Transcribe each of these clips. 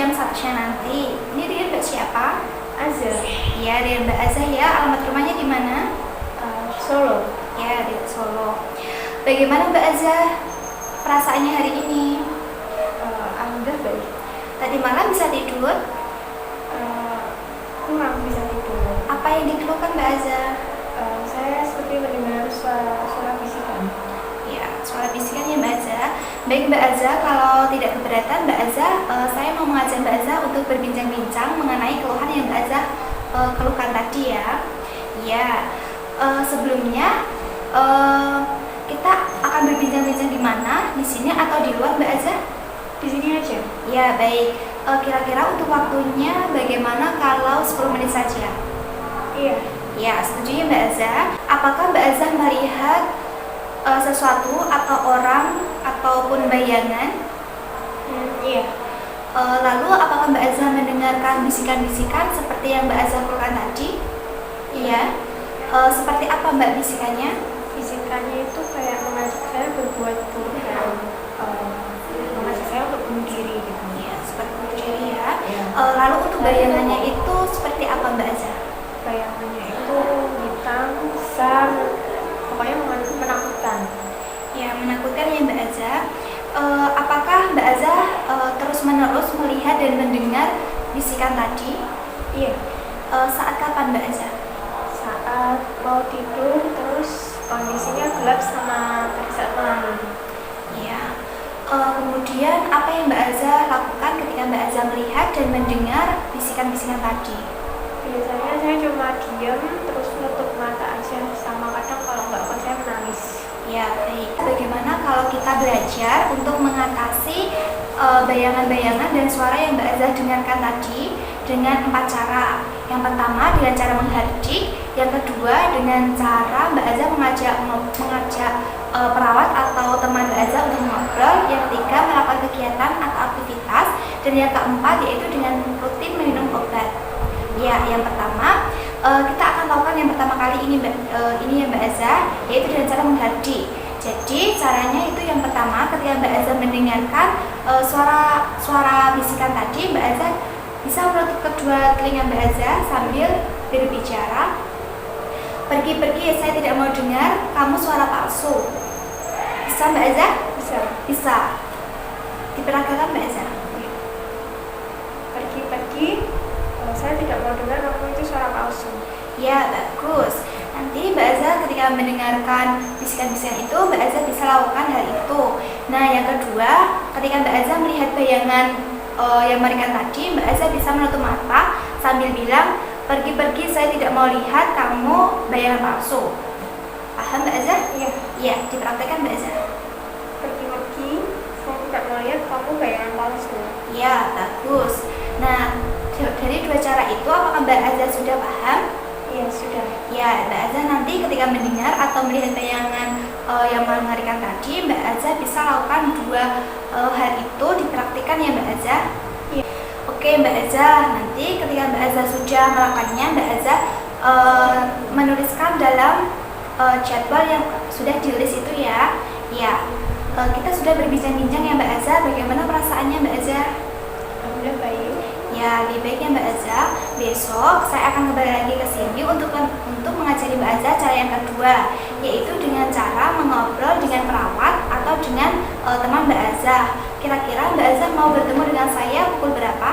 jam 1-nya nanti. Ini dengan Mbak siapa? Azza. Ya, dengan Mbak Azza ya. Alamat rumahnya di mana? Solo. Ya, di Solo. Bagaimana Mbak Azza perasaannya hari ini? Alhamdulillah baik. Tadi malam bisa tidur? Kurang bisa tidur. Apa yang dikeluhkan Mbak Azza? Saya seperti mendengar suara bisikan. Ya, suara bisikan ya Mbak Azza. Baik Mbak Azza, kalau tidak keberatan Mbak Azza, saya mau mengajak Mbak Azza untuk berbincang-bincang mengenai keluhan yang Mbak Azza keluhkan tadi ya. Ya, sebelumnya kita akan berbincang-bincang di mana? Di sini atau di luar Mbak Azza? Di sini aja. Ya, baik. Kira-kira untuk waktunya bagaimana kalau 10 menit saja? Iya. Ya, setuju ya Mbak Azza. Apakah Mbak Azza melihat sesuatu atau orang ataupun bayangan? Iya. Lalu apakah Mbak Azza mendengarkan bisikan-bisikan seperti yang Mbak Azza keluhkan tadi? Iya. Seperti apa Mbak bisikannya? Bisikannya itu kayak mengajak saya berbuat buruk dan mengajak saya untuk bunuh diri gitu. Ya, seperti bunuh diri ya. Iya. Lalu untuk bayangannya itu seperti apa Mbak Azza? Bayangannya itu hitam, besar, pokoknya menakutkan. Ya, menakutkan ya Mbak Azza. Apakah Mbak Azza terus-menerus melihat dan mendengar bisikan tadi? Iya. Saat kapan Mbak Azza? Saat mau tidur terus kondisinya gelap sama saat malam. Ya. Kemudian apa yang Mbak Azza lakukan ketika Mbak Azza melihat dan mendengar bisikan-bisikan tadi? Biasanya saya cuma diam terus menutup mata aja, sama kadang kalau nggak kuat saya menangis. Ya, baik. Bagaimana kalau kita belajar untuk mengatasi bayangan-bayangan dan suara yang Mbak Azza dengarkan tadi dengan 4 cara. Yang pertama dengan cara menghardik, yang kedua dengan cara Mbak Azza mengajak perawat atau teman Mbak Azza untuk ngobrol, yang ketiga melakukan kegiatan atau aktivitas, dan yang keempat yaitu dengan rutin minum obat. Ya, yang pertama kita akan lakukan yang pertama kali ini ya Mbak Azza, yaitu dengan cara menghardik. Jadi caranya itu yang pertama, ketika Mbak Azza mendengarkan suara bisikan tadi, Mbak Azza bisa menutup kedua telinga Mbak Azza sambil berbicara. Pergi-pergi, saya tidak mau dengar kamu suara palsu. Bisa Mbak Azza? Bisa. Bisa. Diperagakan Mbak Azza. Pergi-pergi, saya tidak mau dengar kamu itu suara palsu. Ya, bagus. Nanti Mbak Azza ketika mendengarkan bisikan-bisikan itu, Mbak Azza bisa lakukan hal itu. Nah, yang kedua, ketika Mbak Azza melihat bayangan yang meringan tadi, Mbak Azza bisa menutup mata sambil bilang, pergi-pergi, saya tidak mau lihat kamu bayangan palsu. Paham Mbak Azza? Iya. Ya, dipraktekkan Mbak Azza. Pergi-pergi, saya tidak mau lihat kamu bayangan palsu. Ya, bagus. Nah, dari 2 cara itu, apakah Mbak Azza sudah paham? Iya, sudah. Ya, Mbak Azza nanti ketika mendengar atau melihat bayangan yang mengerikan tadi, Mbak Azza bisa lakukan 2 hal itu, dipraktikkan ya Mbak Azza. Iya. Oke Mbak Azza, nanti ketika Mbak Azza sudah melakukannya, Mbak Azza menuliskan dalam jadwal yang sudah ditulis itu ya. Ya, kita sudah berbincang-bincang ya Mbak Azza, bagaimana perasaannya Mbak Azza? Alhamdulillah baik. Ya, lebih baiknya Mbak Azza, besok saya akan kembali lagi ke sini untuk mengajari Mbak Azza cara yang kedua, yaitu dengan cara mengobrol dengan perawat atau dengan teman Mbak Azza. Kira-kira Mbak Azza mau bertemu dengan saya pukul berapa?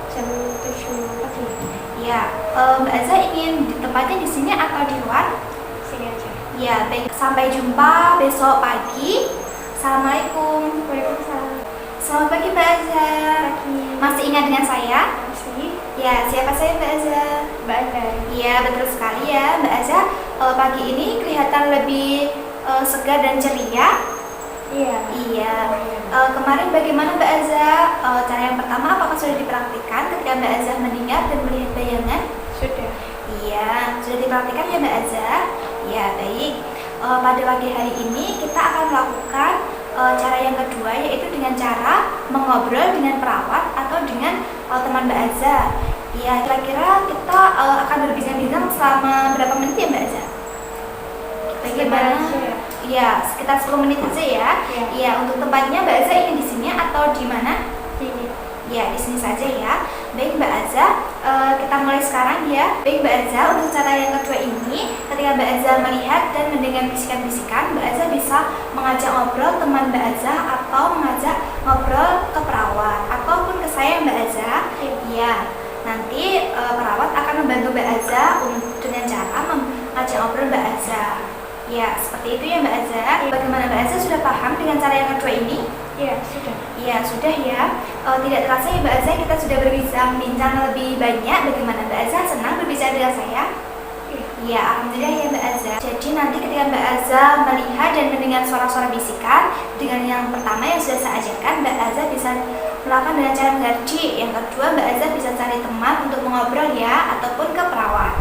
Jam 7 pagi. Ya, Mbak Azza ingin tempatnya di sini atau di luar? Sini aja. Ya, baik. Sampai jumpa besok pagi. Assalamualaikum. Waalaikumsalam. Selamat pagi Mbak Azza. Pagi. Masih ingat dengan saya? Masih. Ya, siapa saya Mbak Azza? Mbak Azhar. Iya, betul sekali ya Mbak Azza. Pagi ini kelihatan lebih segar dan ceria. Iya. Iya. Kemarin bagaimana Mbak Azza? Cara yang pertama apakah sudah dipraktikkan ketika Mbak Azza mendengar dan melihat bayangan? Sudah. Iya, sudah dipraktikkan ya Mbak Azza? Ya, baik. Pada pagi hari ini kita akan melakukan cara yang kedua, yaitu dengan cara mengobrol dengan perawat atau dengan teman Mbak Azza. Ya, kira-kira kita akan berbincang-bincang selama berapa menit ya Mbak Azza? Bagaimana? Ya, sekitar 10 menit saja ya. Iya. Iya, untuk tempatnya Mbak Azza ingin di sini atau di mana? Sini. Ya, di sini saja ya. Baik Mbak Aza, kita mulai sekarang ya. Baik Mbak Aza, untuk cara yang kedua ini, ketika Mbak Aza melihat dan mendengar bisikan-bisikan, Mbak Aza bisa mengajak ngobrol teman Mbak Aza atau mengajak ngobrol ke perawat ataupun ke saya Mbak Aza. Iya. Nanti perawat akan membantu Mbak Aza dengan cara mengajak ngobrol Mbak Aza. Ya, seperti itu ya Mbak Aza. Bagaimana Mbak Aza, sudah paham dengan cara yang kedua ini? Iya, sudah. Ya, sudah ya. Tidak terasa ya Mbak Aza, kita sudah berbincang lebih banyak. Bagaimana Mbak Aza, senang berbicara dengan saya? Ya, alhamdulillah ya Mbak Aza. Jadi nanti ketika Mbak Aza melihat dan mendengar suara-suara bisikan, dengan yang pertama yang sudah saya ajarkan, Mbak Aza bisa melakukan dengan cara menggaji. Yang kedua, Mbak Aza bisa cari teman untuk mengobrol ya, ataupun ke perawat.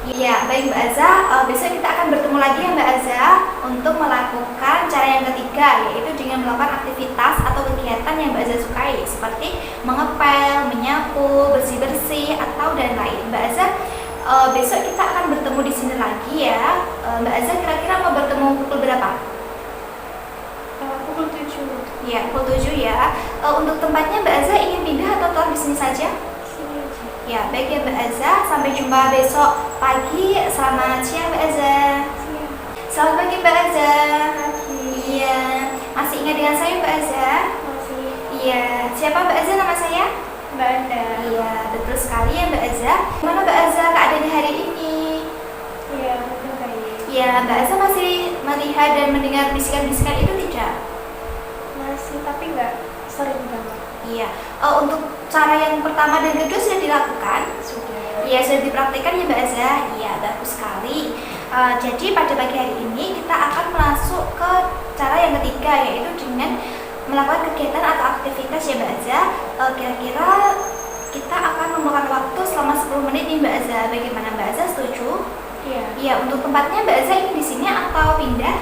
Ya, baik Mbak Aza, besok kita akan bertemu lagi ya Mbak Aza untuk melakukan cara yang ketiga, yaitu dengan melakukan aktivitas atau kegiatan yang Mbak Aza sukai, seperti mengepel, menyapu, bersih-bersih, atau dan lain. Mbak Aza, besok kita akan bertemu di sini lagi ya. Mbak Aza kira-kira mau bertemu pukul berapa? Pukul 7. Ya, pukul 7 ya. Untuk tempatnya Mbak Aza ingin pindah atau tetap di sini saja? Ya, baik ya Mbak Aza, sampai jumpa besok pagi. Selamat siang Mbak Aza. Siang. Selamat pagi Mbak Aza. Pagi. Iya, masih ingat dengan saya Mbak Aza? Masih. Iya, siapa Mbak Aza nama saya? Mbak Anda. Iya, betul sekali ya Mbak Aza. Gimana Mbak Aza keadaannya hari ini? Iya, baik. Iya, Mbak Aza masih melihat dan mendengar bisikan-bisikan itu tidak? Masih, tapi nggak sering banget. Iya, untuk cara yang pertama dan kedua sudah dilakukan? Sudah. Iya, sudah dipraktikkan ya Mbak Aza? Iya, bagus sekali. Jadi pada pagi hari ini kita akan masuk ke cara yang ketiga, yaitu dengan melakukan kegiatan atau aktivitas ya Mbak Aza. Kira-kira kita akan memakan waktu selama 10 menit nih Mbak Aza. Bagaimana Mbak Aza, setuju? Iya. Iya, untuk tempatnya Mbak Aza ingin di sini atau pindah?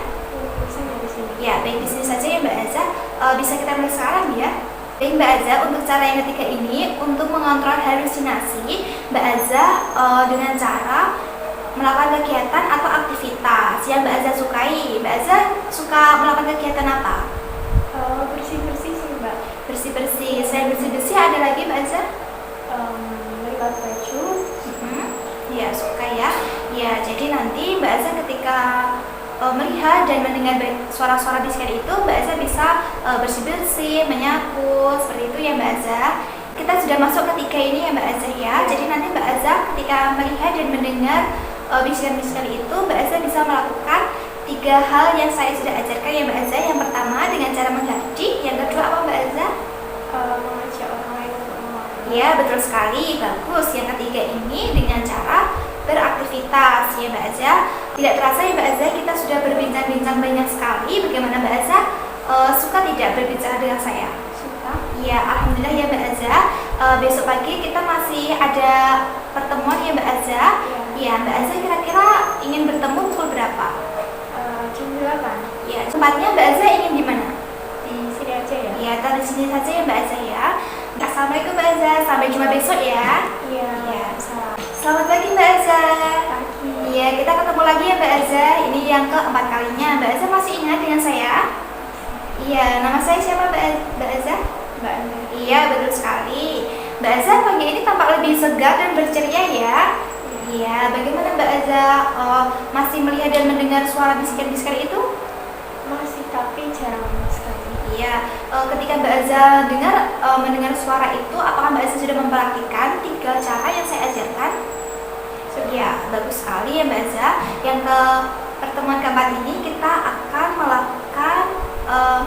Saya di sini. Ya, baik, di sini saja ya Mbak Aza. Bisa kita mulai sekarang ya. Baik Mbak Aza, untuk cara yang ketiga ini, untuk mengontrol halusinasi, Mbak Aza dengan cara melakukan kegiatan atau aktivitas yang Mbak Aza sukai. Mbak Aza suka melakukan kegiatan apa? Bersih-bersih sih Mbak. Bersih-bersih. Selain bersih-bersih ada lagi Mbak Aza? Melipat baju. Ya, suka ya. Ya, jadi nanti Mbak Aza ketika melihat dan mendengar suara-suara bisikan itu, Mbak Aza bisa bersih-bersih, menyapu, seperti itu ya Mbak Aza. Kita sudah masuk ketiga ini ya Mbak Aza ya. Jadi nanti Mbak Aza ketika melihat dan mendengar bisikan-bisikan itu, Mbak Aza bisa melakukan 3 hal yang saya sudah ajarkan ya Mbak Aza. Yang pertama dengan cara menggaji, yang kedua apa Mbak Aza? Mengajak orang lain untuk mengobrol. Ya, betul sekali, bagus. Yang ketiga ini dengan cara beraktivitas ya Mbak Aza. Tidak terasa ya Mbak Aza, kita sudah berbincang-bincang banyak sekali. Bagaimana Mbak Aza, suka tidak berbicara dengan saya? Suka. Ya, alhamdulillah ya Mbak Aza. Besok pagi kita masih ada pertemuan ya Mbak Aza. Ya, Mbak Aza kira-kira ingin bertemu pukul berapa? Jam 8. Ya, tempatnya Mbak Aza ingin di mana? Di sini aja ya? Ya, di sini saja ya Mbak Aza ya. Assalamualaikum Mbak Aza, sampai jumpa besok ya. Iya. Ya, selamat pagi Mbak Aza. Pagi. Iya, kita ketemu lagi ya Mbak Aza. Ini yang keempat kalinya. Mbak Aza masih ingat dengan saya? Iya, nama saya siapa Mbak Aza? Mbak Anda. Iya, betul sekali. Mbak Aza pagi ini tampak lebih segar dan berceria ya. Iya, bagaimana Mbak Aza, masih melihat dan mendengar suara bisikan-bisikan itu? Masih, tapi jarang sekali. Iya, ketika Mbak Aza mendengar suara itu, apakah Mbak Aza sudah mempraktikkan 3 cara yang saya ajarkan? Ya, bagus sekali ya Mbak Aza. Yang ke pertemuan keempat ini kita akan melakukan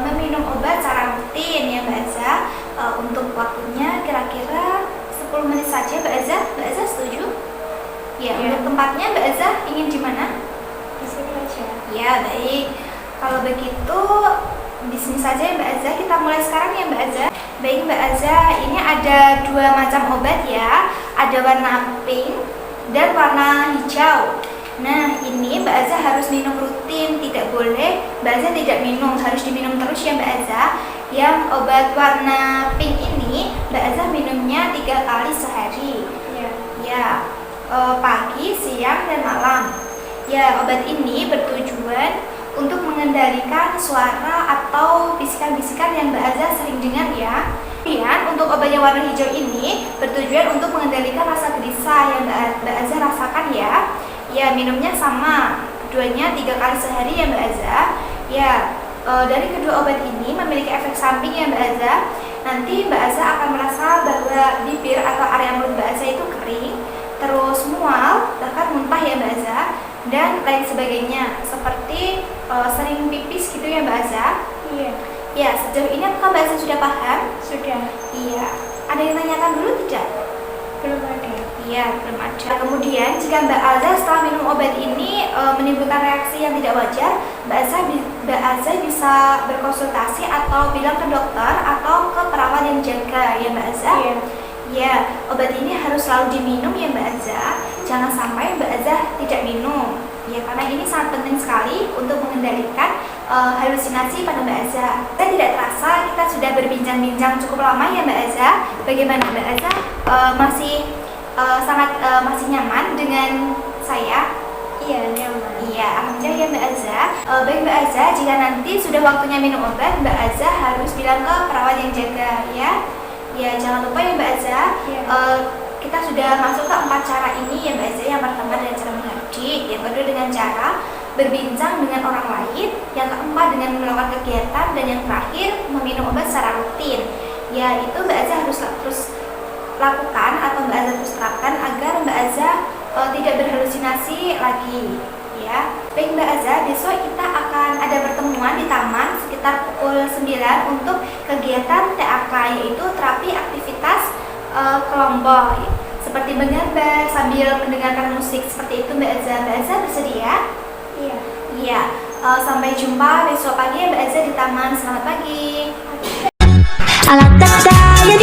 meminum obat secara rutin ya Mbak Aza. Untuk waktunya kira-kira 10 menit saja Mbak Aza. Mbak Aza setuju? Ya, untuk tempatnya Mbak Aza ingin di mana? Di sini aja. Ya, baik. Kalau begitu di sini saja ya Mbak Aza. Kita mulai sekarang ya Mbak Aza. Baik Mbak Aza, ini ada 2 macam obat ya. Ada warna pink dan warna hijau. Nah, ini Mbak Aza harus minum rutin, tidak boleh Mbak Aza tidak minum, harus diminum terus ya Mbak Aza. Yang obat warna pink ini Mbak Aza minumnya 3 kali sehari. Ya, pagi, siang, dan malam. Ya, obat ini bertujuan untuk mengendalikan suara atau bisikan-bisikan yang Mbak Aza sering dengar ya. Kemudian untuk obat yang warna hijau ini bertujuan untuk mengendalikan rasa gelisah yang Mbak Azza rasakan ya. Ya, minumnya sama, keduanya 3 kali sehari ya Mbak Azza. Ya, dari kedua obat ini memiliki efek samping ya Mbak Azza. Nanti Mbak Azza akan merasa bahwa bibir atau area mulut Mbak Azza itu kering, terus mual, bahkan muntah ya Mbak Azza, dan lain sebagainya, seperti sering pipis gitu ya Mbak Azza. Iya. Ya, sejauh ini apakah Mbak Azza sudah paham? Sudah. Iya. Ada yang tanyakan dulu tidak? Belum ada. Iya, belum ada. Kemudian jika Mbak Azza setelah minum obat ini menimbulkan reaksi yang tidak wajar, Mbak Azza bisa berkonsultasi atau bilang ke dokter atau ke perawat yang jaga ya Mbak Azza. Iya. Ya, obat ini harus selalu diminum ya Mbak Azza. Jangan sampai Mbak Azza tidak minum. Ya, karena ini sangat penting sekali untuk mengendalikan halusinasi pada Mbak Azza. Dan tidak terasa kita sudah berbincang-bincang cukup lama ya Mbak Azza. Bagaimana Mbak Azza? Masih nyaman dengan saya? Iya, nyaman. Iya, alhamdulillah ya Mbak Azza. Baik Mbak Azza, jika nanti sudah waktunya minum obat, Mbak Azza harus bilang ke perawat yang jaga ya. Ya, jangan lupa ya Mbak Azza. Iya. Kita sudah masuk ke 4 cara ini ya Mbak Azza. Yang pertama dengan cara menghaji, yang kedua dengan cara berbincang dengan orang lain, yang keempat dengan melakukan kegiatan, dan yang terakhir meminum obat secara rutin. Ya, itu Mbak Azza harus terus lakukan atau Mbak Azza terus terapkan agar Mbak Azza tidak berhalusinasi lagi ya. Baik Mbak Azza, besok kita akan ada pertemuan di taman sekitar pukul 9 untuk kegiatan TAK, yaitu terapi aktivitas kelompok seperti menggambar sambil mendengarkan musik seperti itu Mbak Azza. Mbak Azza bersedia? Iya. Iya. Sampai jumpa besok pagi ya Mbak Azza di taman. Selamat pagi. Alat tak saya